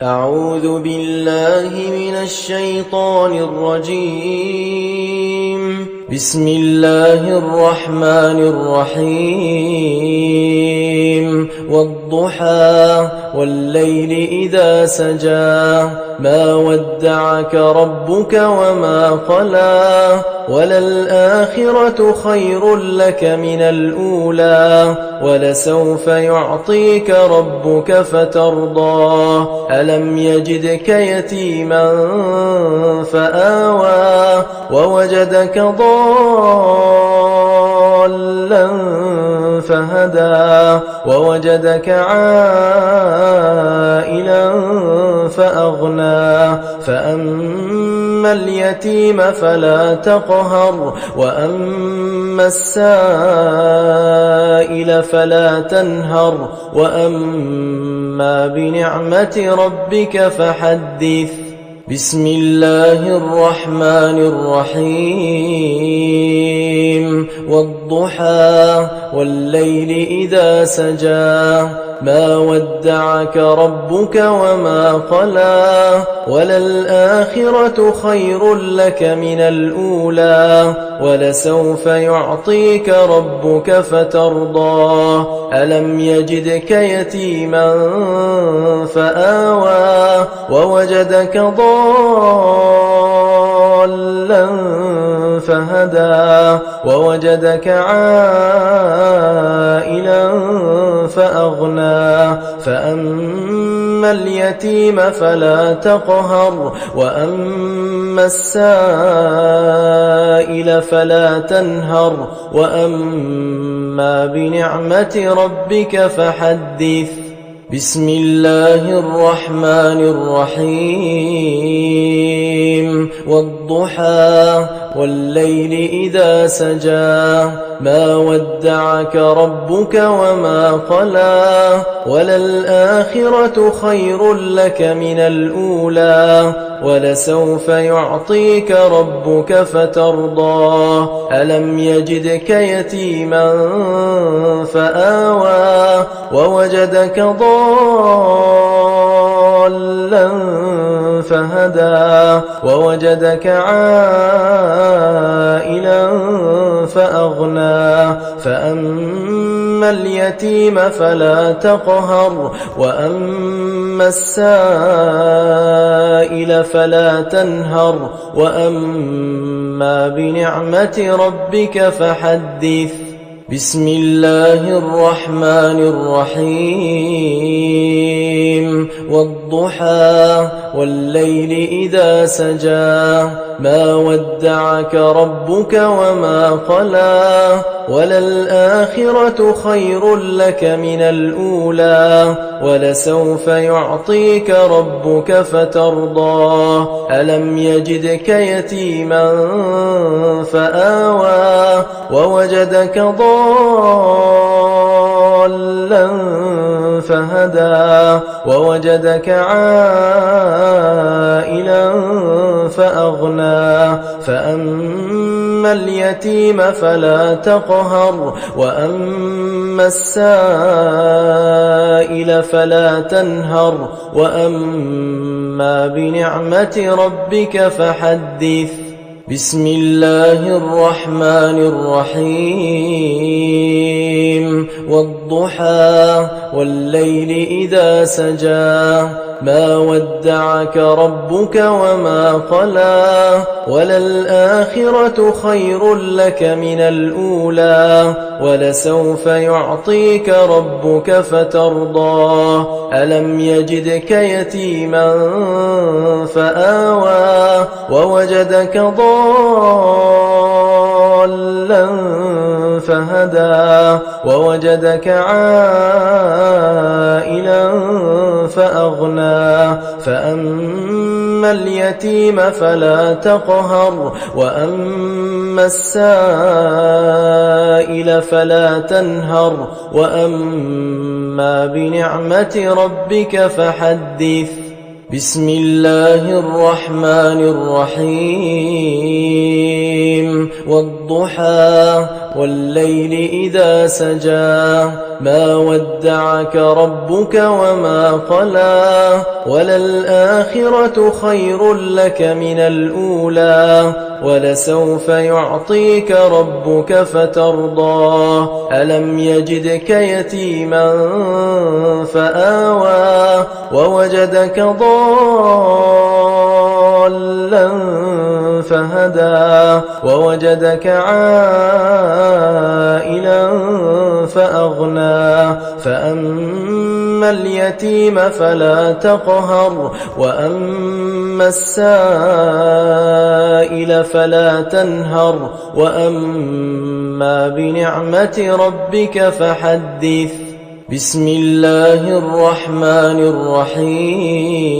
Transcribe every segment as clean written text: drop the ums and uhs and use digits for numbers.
أعوذ بالله من الشيطان الرجيم. بسم الله الرحمن الرحيم. والضحى والليل إذا سجى ما ودعك ربك وما قلى وللآخرة خير لك من الأولى ولسوف يعطيك ربك فترضى ألم يجدك يتيما فآوى ووجدك ضالا فهدى ووجدك عائلا فأغنى فأما اليتيم فلا تقهر وأما السائل فلا تنهر وأما بنعمة ربك فحدث. بسم الله الرحمن الرحيم. والضحى والليل إذا سجى ما ودعك ربك وما قلى وللآخرة خير لك من الأولى ولسوف يعطيك ربك فترضى ألم يجدك يتيما فآوى ووجدك ضالا فهدى ووجدك عائلا فأغنى فأما اليتيم فلا تقهر وأما السائل فلا تنهر وأما بنعمة ربك فحدث. بسم الله الرحمن الرحيم. والضحى والليل إذا سجى ما ودعك ربك وما قلى وللآخرة خير لك من الأولى ولسوف يعطيك ربك فترضى ألم يجدك يتيما فآوى ووجدك ضالا فهدى ووجدك عائلا فأغنى فأما اليتيم فلا تقهر وأما السائل فلا تنهر وأما بنعمة ربك فحدث. بسم الله الرحمن الرحيم. والضحى والليل إذا سجى ما ودعك ربك وما قلى وللآخرة خير لك من الأولى ولسوف يعطيك ربك فترضى ألم يجدك يتيما فآوى ووجدك ضالا فهدى ووجدك عائلا فأغنى فأما اليتيم فلا تقهر وأما السائل فلا تنهر وأما بنعمة ربك فحدث. بسم الله الرحمن الرحيم. والضحى والليل إذا سجى ما ودعك ربك وما قلى وللآخرة خير لك من الأولى ولسوف يعطيك ربك فترضى ألم يجدك يتيما فآوى ووجدك ضالا فهدى ووجدك عائلا فأغنى فأما اليتيم فلا تقهر وأما السائل فلا تنهر وأما بنعمة ربك فحدث. بسم الله الرحمن الرحيم. والضحى والليل إذا سجى ما ودعك ربك وما قلى وللآخرة خير لك من الأولى ولسوف يعطيك ربك فترضى ألم يجدك يتيما فآوى ووجدك ضالا فهدى ووجدك عائلا فأغنى فأما اليتيم فلا تقهر وأما السائل فلا تنهر وأما بنعمة ربك فحدث بسم الله الرحمن الرحيم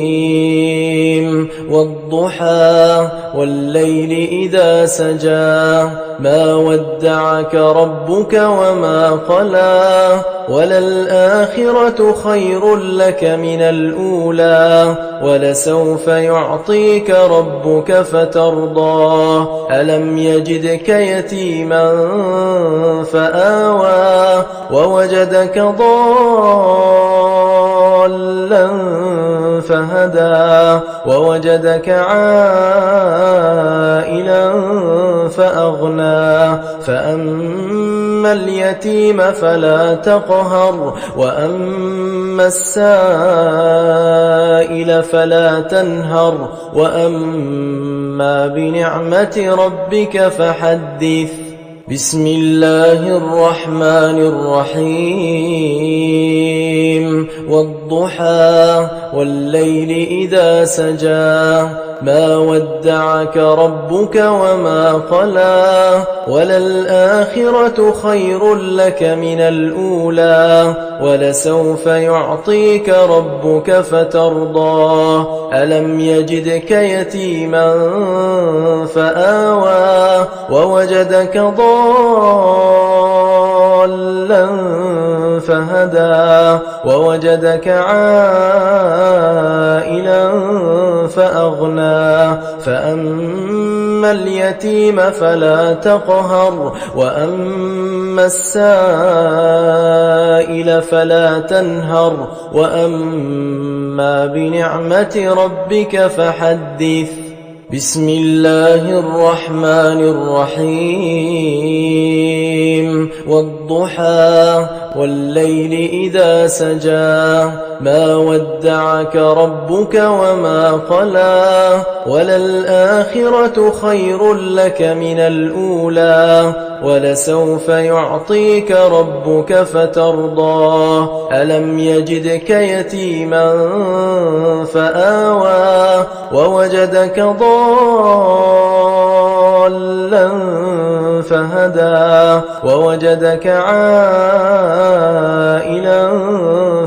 والضحى والليل إذا سجى ما ودعك ربك وما قلى وللآخرة خير لك من الأولى ولسوف يعطيك ربك فترضى ألم يجدك يتيما فآوى ووجدك ضالا فهدى ووجدك عائلا فأغنى فأما اليتيم فلا تقهر وأما السائل فلا تنهر وأما بنعمة ربك فحدث بسم الله الرحمن الرحيم والضحى والليل إذا سجى ما ودعك ربك وما قلى وللآخرة خير لك من الأولى ولسوف يعطيك ربك فترضى ألم يجدك يتيما فآوى ووجدك ضالا فهدى ووجدك عائلا فأغنى فأما اليتيم فلا تقهر وأما السائل فلا تنهر وأما بنعمة ربك فحدث بسم الله الرحمن الرحيم والضحى والليل إذا سجى ما ودعك ربك وما قلى وللآخرة خير لك من الأولى ولسوف يعطيك ربك فترضى ألم يجدك يتيما فآوى ووجدك ضالا فهدى ووجدك عائلا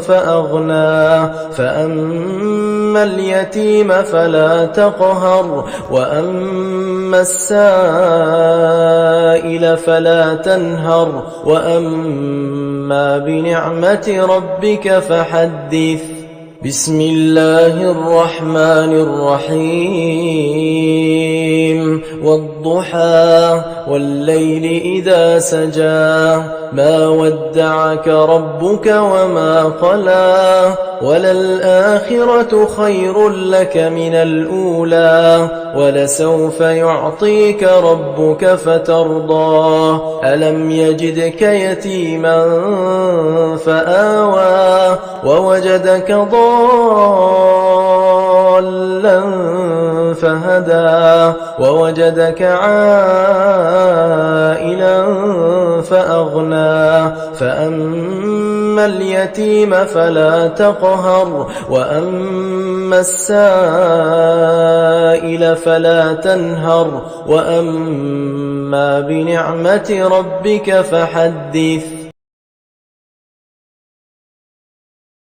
فأغنى فأما اليتيم فلا تقهر وأما السائل فلا تنهر وأما بنعمة ربك فحدث بسم الله الرحمن الرحيم والضحى والليل إذا سجى ما ودعك ربك وما قلى وللآخرة خير لك من الأولى ولسوف يعطيك ربك فترضى ألم يجدك يتيما فآوى ووجدك ضالا فهدى ووجدك عائلا فأغنى فأما اليتيم فلا تقهر وأما السائل فلا تنهر وأما بنعمة ربك فحدث